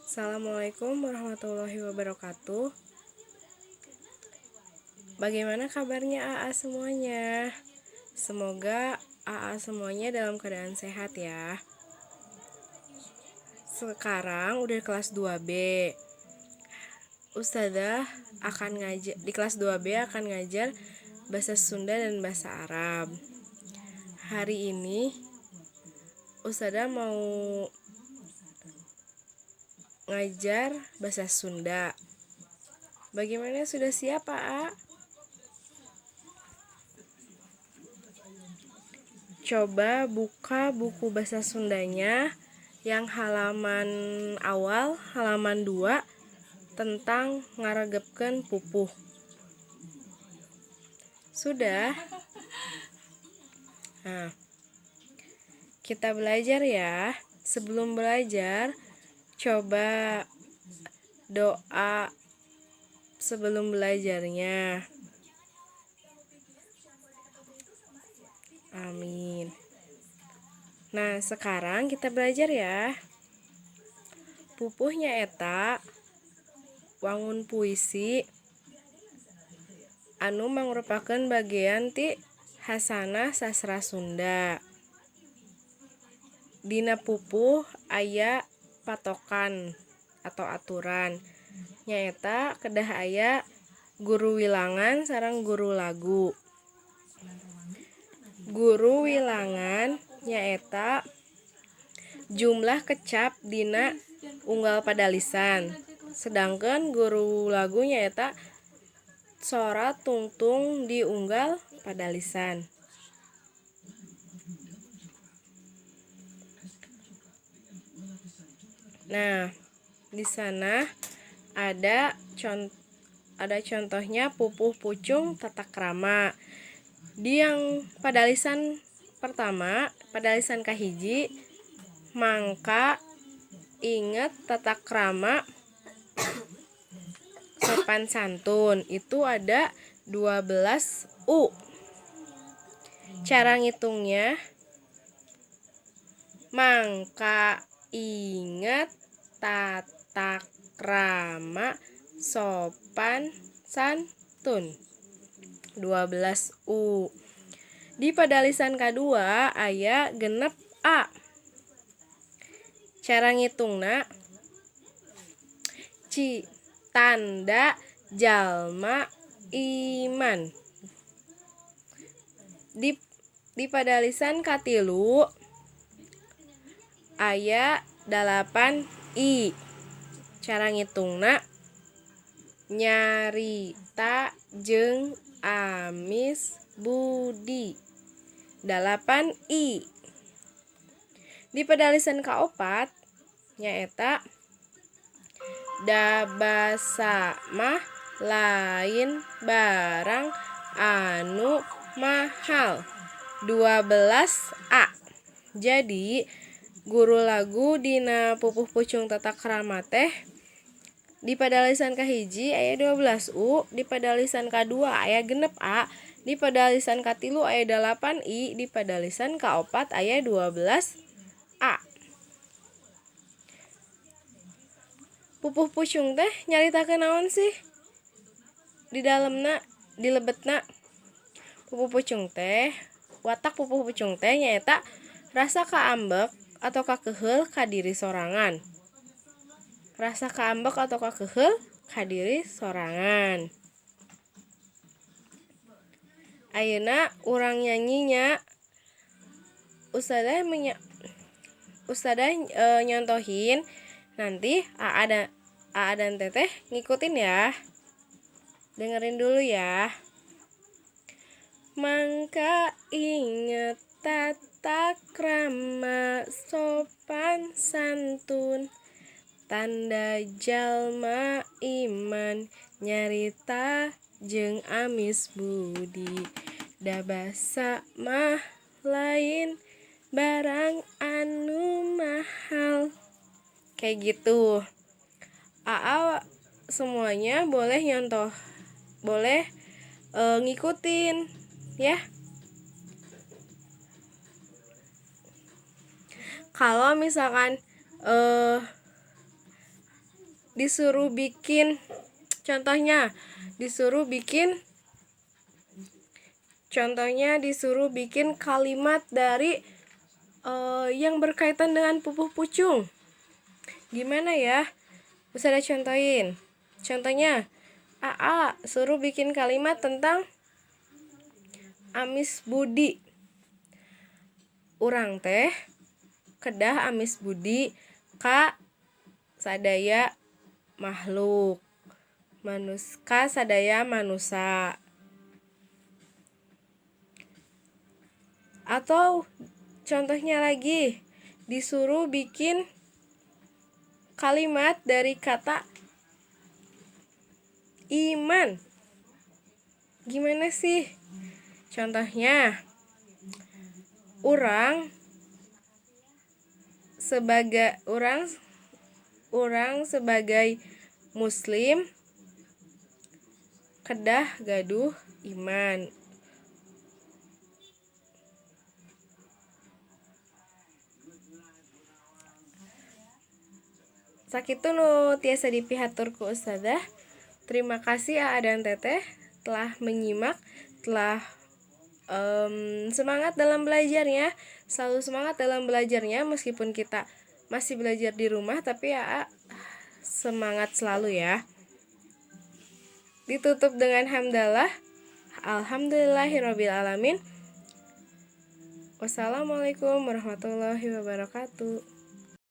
Assalamualaikum warahmatullahi wabarakatuh. Bagaimana kabarnya AA semuanya? Semoga AA semuanya dalam keadaan sehat ya. Sekarang udah kelas 2B. Ustadzah akan ngajar di kelas 2B akan ngajar bahasa Sunda dan bahasa Arab. Hari ini Ustadzah mau ngajar bahasa Sunda. Bagaimana, sudah siap, Pak? Coba buka buku bahasa Sundanya yang halaman awal, halaman 2, tentang ngaregepkeun pupuh. Sudah? Nah, kita belajar ya. Sebelum belajar, coba doa sebelum belajarnya. Amin. Nah, sekarang kita belajar ya. Pupuhnya eta wangun puisi anu mangrupakeun bagian ti hasanah sastra Sunda. Dina pupuh aya patokan atau aturan. Nyaeta kedah aya guru wilangan sareng guru lagu. Guru wilangan nyaeta jumlah kecap dina unggal padalisan. Sedangkan guru lagu nyaeta sora tungtung di unggal padalisan. Nah, di sana ada contohnya pupuh pucung tata krama. Di yang padalisan pertama, padalisan kahiji, mangka inget tata krama sopan santun. Itu ada 12 U. Cara ngitungnya, mangka inget tata krama sopan santun, 12 U. Di padalisan kedua aya genep A. Cara ngitungna, tanda jalma iman. Di padalisan katilu aya 8 I. Cara ngitungna, nyarita jeung amis budi, 8 I. Di padalisan kaopat nyaeta dabasa mah lain barang anu mahal, 12 A. Jadi guru lagu dina pupuh pucung tata krama teh di padalisan kahiji aya 12 U, di padalisan kadua aya genep A, di padalisan katilu aya 8 I, di padalisan kaopat aya 12 A. Pupuh pucung teh nyaritakeun naon sih? Di dalamna, di lebetna pupuh pucung teh, watak pupuh pucung teh nyaeta rasa kaambek atau kakeheul ka diri sorangan. Rasa kaambek atau kakeheul ka diri sorangan. Ayeuna urang nyanyinya, Ustadzah nyontohin, nanti AA dan Teteh ngikutin ya. Dengerin dulu ya. Mangka inget tata krama sopan santun, tanda jalma iman, nyarita jeung amis budi, dabasa mah lain barang anu mahal. Kayak gitu. AA semuanya boleh nyontoh, boleh ngikutin ya. Kalau misalkan disuruh bikin contohnya, disuruh bikin kalimat dari yang berkaitan dengan pupuh pucung. Gimana ya? Bisa ada contohin. Contohnya, AA suruh bikin kalimat tentang amis budi. Urang teh kedah amis budi ka sadaya makhluk. Ka sadaya manusa. Atau contohnya lagi, disuruh bikin kalimat dari kata iman. Gimana sih? Contohnya, orang sebagai muslim kedah gaduh iman. Sakitu nu tiasa dipihatur ku Ustadzah. Terima kasih Aa dan Teteh telah menyimak, telah semangat dalam belajarnya. Selalu semangat dalam belajarnya meskipun kita masih belajar di rumah, tapi Aa semangat selalu ya. Ditutup dengan hamdalah. Alhamdulillahirabbil alamin. Wassalamualaikum warahmatullahi wabarakatuh.